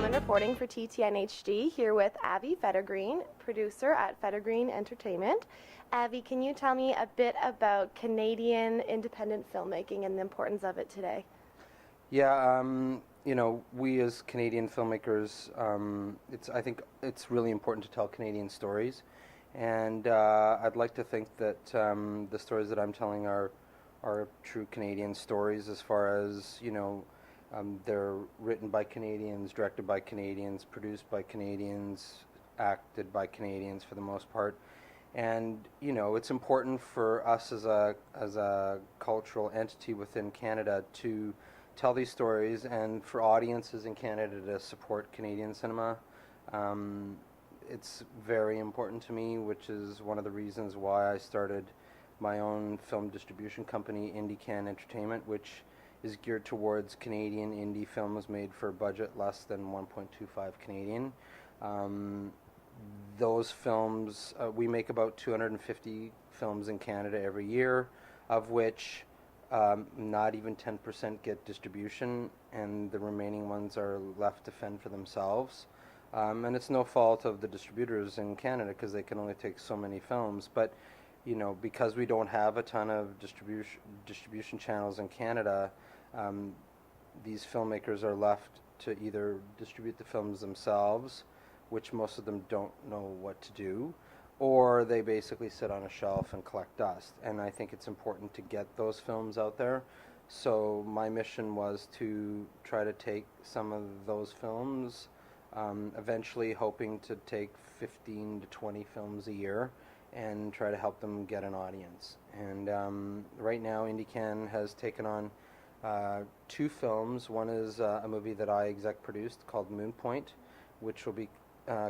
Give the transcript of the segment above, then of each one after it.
Uhlmann reporting for TTNHD here with AVI FEDERGREEN, producer at FEDERGREEN Entertainment. Avi, can you tell me a bit about Canadian independent filmmaking and the importance of it today? Yeah, we as Canadian filmmakers, I think it's really important to tell Canadian stories, and I'd like to think that the stories that I'm telling are true Canadian stories as far as, they're written by Canadians, directed by Canadians, produced by Canadians, acted by Canadians for the most part. And it's important for us as a cultural entity within Canada to tell these stories, and for audiences in Canada to support Canadian cinema. It's very important to me, which is one of the reasons why I started my own film distribution company, IndieCan Entertainment, which is geared towards Canadian indie films made for a budget less than 1.25 Canadian. Those films, we make about 250 films in Canada every year, of which not even 10% get distribution, and the remaining ones are left to fend for themselves. And it's no fault of the distributors in Canada, because they can only take so many films. But because we don't have a ton of distribution channels in Canada, these filmmakers are left to either distribute the films themselves, which most of them don't know what to do, or they basically sit on a shelf and collect dust. And I think it's important to get those films out there. So my mission was to try to take some of those films, eventually hoping to take 15 to 20 films a year, and try to help them get an audience. And right now IndieCan has taken on 2 films. One is a movie that I exec produced called MOONPOINT, which will be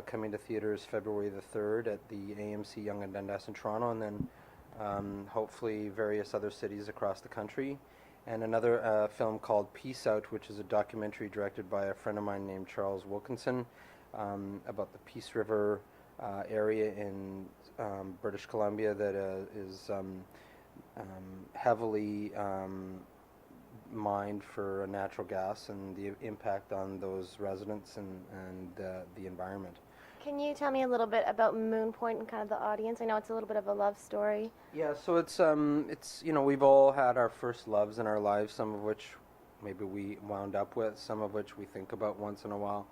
coming to theaters February the 3rd at the AMC Yonge and Dundas in Toronto, and then hopefully various other cities across the country. And another film called Peace Out, which is a documentary directed by a friend of mine named Charles Wilkinson, about the Peace River area in British Columbia that is heavily mined for natural gas, and the impact on those residents and the environment. Can you tell me a little bit about MOONPOINT and kind of the audience? I know it's a little bit of a love story. Yeah, so it's we've all had our first loves in our lives, some of which maybe we wound up with, some of which we think about once in a while.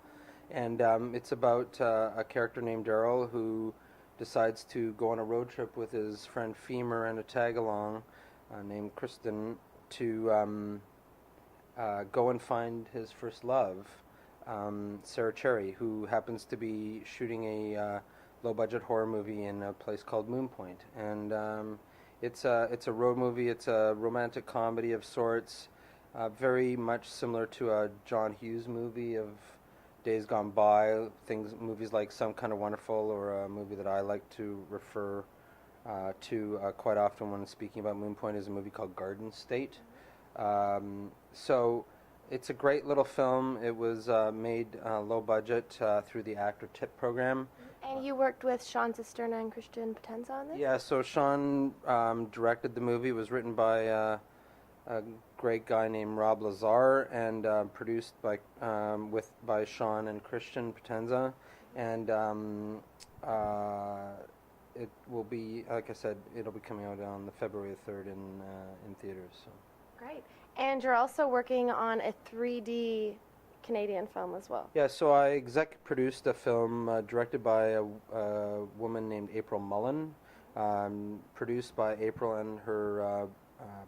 And it's about a character named Daryl who decides to go on a road trip with his friend Femur and a tag-along named Kristen to go and find his first love, Sarah Cherry, who happens to be shooting a low-budget horror movie in a place called MOONPOINT. And it's a road movie. It's a romantic comedy of sorts, very much similar to a John Hughes movie of days gone by. Movies like Some Kind of Wonderful, or a movie that I like to refer to quite often when speaking about MOONPOINT is a movie called Garden State. So it's a great little film. It was made low budget through the Actor Tip program. And you worked with Sean Cisterna and Christian Potenza on this? Yeah, so Sean directed the movie. It was written by a great guy named Rob Lazar, and produced by Sean and Christian Potenza. And it will be, like I said, it'll be coming out on the February 3rd in theaters. So. Great. And you're also working on a 3D Canadian film as well. Yeah, so I exec produced a film directed by a woman named April Mullen, produced by April and her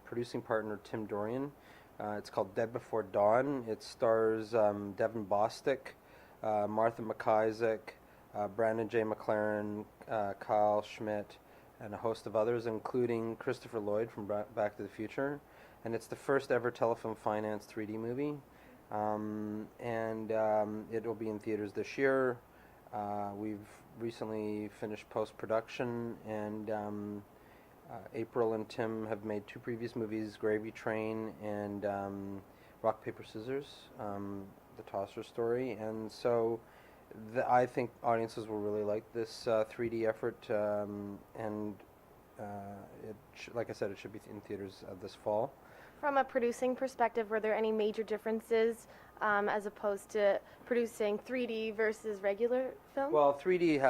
producing partner Tim Dorian. It's called Dead Before Dawn. It stars Devin Bostick, Martha McIsaac, Brandon J. McLaren, Kyle Schmidt, and a host of others, including Christopher Lloyd from Back to the Future. And it's the first ever Telefilm Finance 3D movie. And it will be in theaters this year. We've recently finished post-production, and April and Tim have made 2 previous movies, Gravy Train and Rock, Paper, Scissors, the Tosser story. And so I think audiences will really like this 3D effort, and like I said, it should be in theaters this fall. From a producing perspective, were there any major differences as opposed to producing 3D versus regular film? Well, 3D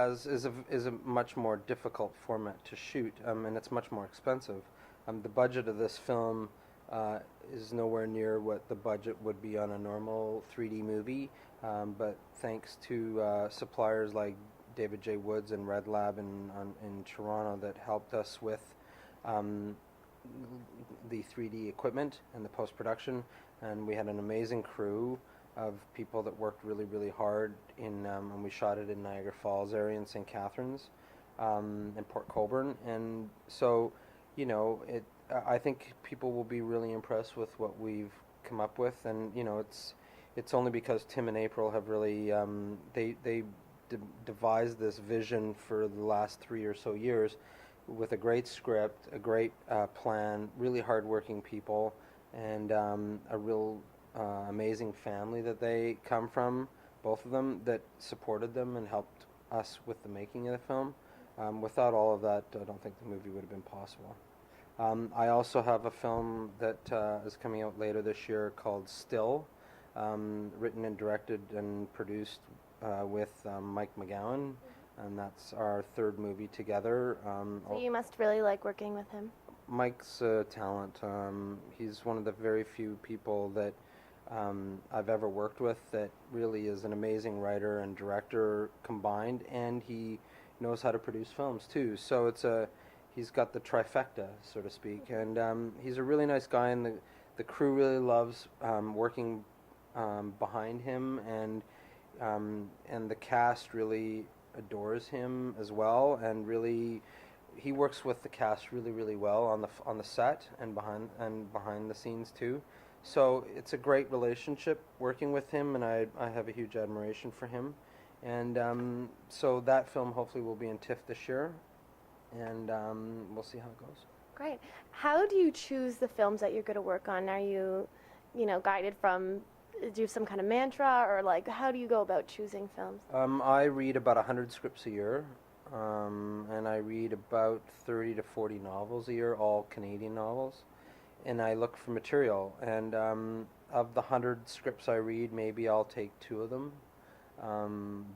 is a much more difficult format to shoot, and it's much more expensive. The budget of this film is nowhere near what the budget would be on a normal 3D movie, but thanks to suppliers like David J. Woods and Red Lab in Toronto that helped us with um, the 3D equipment and the post-production, and we had an amazing crew of people that worked really, really hard and we shot it in Niagara Falls area in St. Catharines, and Port Colborne, and so, you know, I think people will be really impressed with what we've come up with, and you know, it's only because Tim and April have really they devised this vision for the last 3 or so years, with a great script, a great plan, really hardworking people, and a real amazing family that they come from, both of them, that supported them and helped us with the making of the film. Without all of that, I don't think the movie would have been possible. I also have a film that is coming out later this year called Still, written and directed and produced with Mike McGowan, and that's our third movie together. So you must really like working with him. Mike's a talent. He's one of the very few people that I've ever worked with that really is an amazing writer and director combined, and he knows how to produce films too. So he's got the trifecta, so to speak, and he's a really nice guy, and the crew really loves working behind him, and the cast really adores him as well, and really he works with the cast really, really well on the set and behind the scenes too. So it's a great relationship working with him, and I have a huge admiration for him. And so that film hopefully will be in TIFF this year, and we'll see how it goes. Great. How do you choose the films that you're going to work on? Are you, guided from, do you have some kind of mantra, or like, how do you go about choosing films? I read about 100 scripts a year, and I read about 30 to 40 novels a year, all Canadian novels. And I look for material, and of the 100 scripts I read, maybe I'll take 2 of them.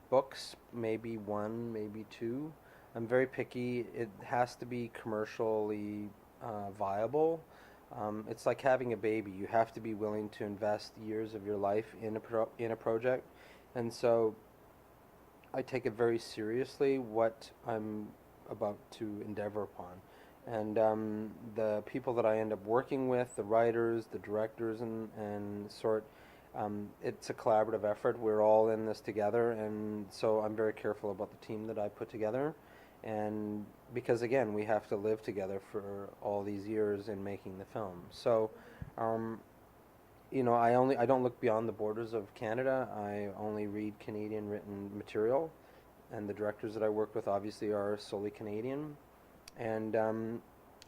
Books, maybe 1, maybe 2. I'm very picky. It has to be commercially viable. It's like having a baby. You have to be willing to invest years of your life in a project, and so I take it very seriously what I'm about to endeavor upon. And the people that I end up working with, the writers, the directors, and it's a collaborative effort. We're all in this together, and so I'm very careful about the team that I put together. And because again, we have to live together for all these years in making the film. So, I don't look beyond the borders of Canada. I only read Canadian written material, and the directors that I work with obviously are solely Canadian. And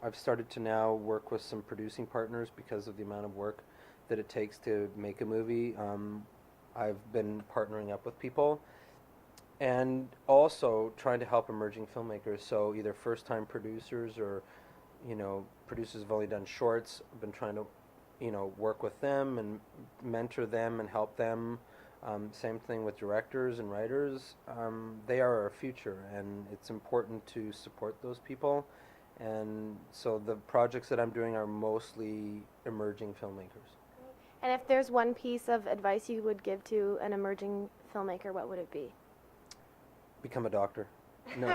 I've started to now work with some producing partners because of the amount of work that it takes to make a movie. I've been partnering up with people, and also trying to help emerging filmmakers. So either first-time producers or, producers have only done shorts. I've been trying to, work with them and mentor them and help them. Same thing with directors and writers. They are our future, and it's important to support those people. And so the projects that I'm doing are mostly emerging filmmakers. And if there's one piece of advice you would give to an emerging filmmaker, what would it be? Become a doctor. No.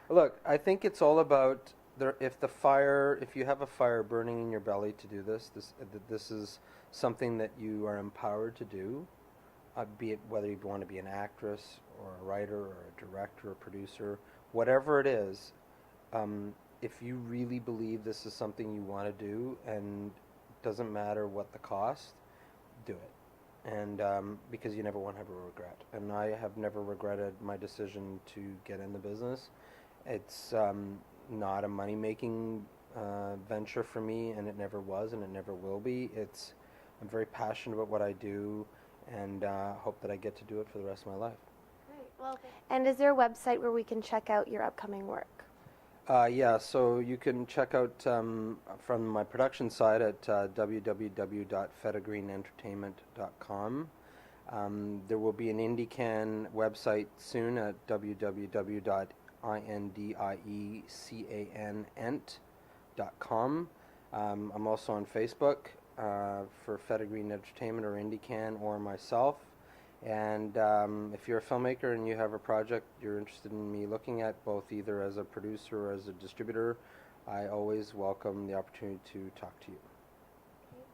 Look, I think it's all about if you have a fire burning in your belly to do this is something that you are empowered to do, be it whether you want to be an actress or a writer or a director or producer, whatever it is, if you really believe this is something you want to do, and doesn't matter what the cost, do it. And because you never want to have a regret. And I have never regretted my decision to get in the business. It's not a money-making venture for me, and it never was, and it never will be. I'm very passionate about what I do, and hope that I get to do it for the rest of my life. Great. Well, and is there a website where we can check out your upcoming work? Yeah, so you can check out from my production side at www.feddergreenentertainment.com. There will be an IndieCan website soon at www.indiecanent.com. I'm also on Facebook for Feddergreen Entertainment or IndieCan or myself. And if you're a filmmaker and you have a project you're interested in me looking at, both either as a producer or as a distributor, I always welcome the opportunity to talk to you.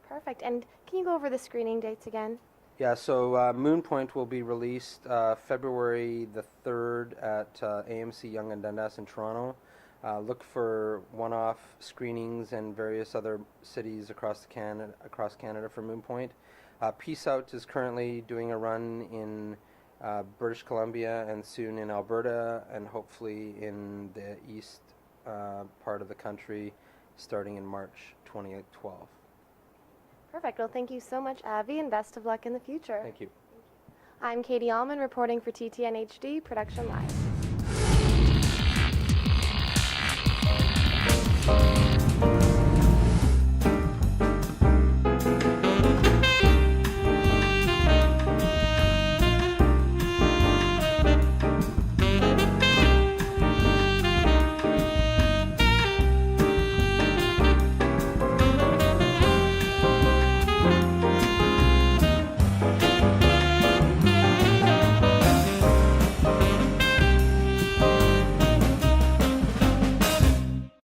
Perfect. And can you go over the screening dates again? Yeah, so MOONPOINT will be released February the 3rd at AMC Yonge and Dundas in Toronto. Look for one-off screenings in various other cities across Canada for MOONPOINT. Peace Out is currently doing a run in British Columbia and soon in Alberta, and hopefully in the east part of the country starting in March 2012. Perfect. Well, thank you so much, Avi, and best of luck in the future. Thank you. I'm Katie Uhlmann reporting for TTNHD Production Live.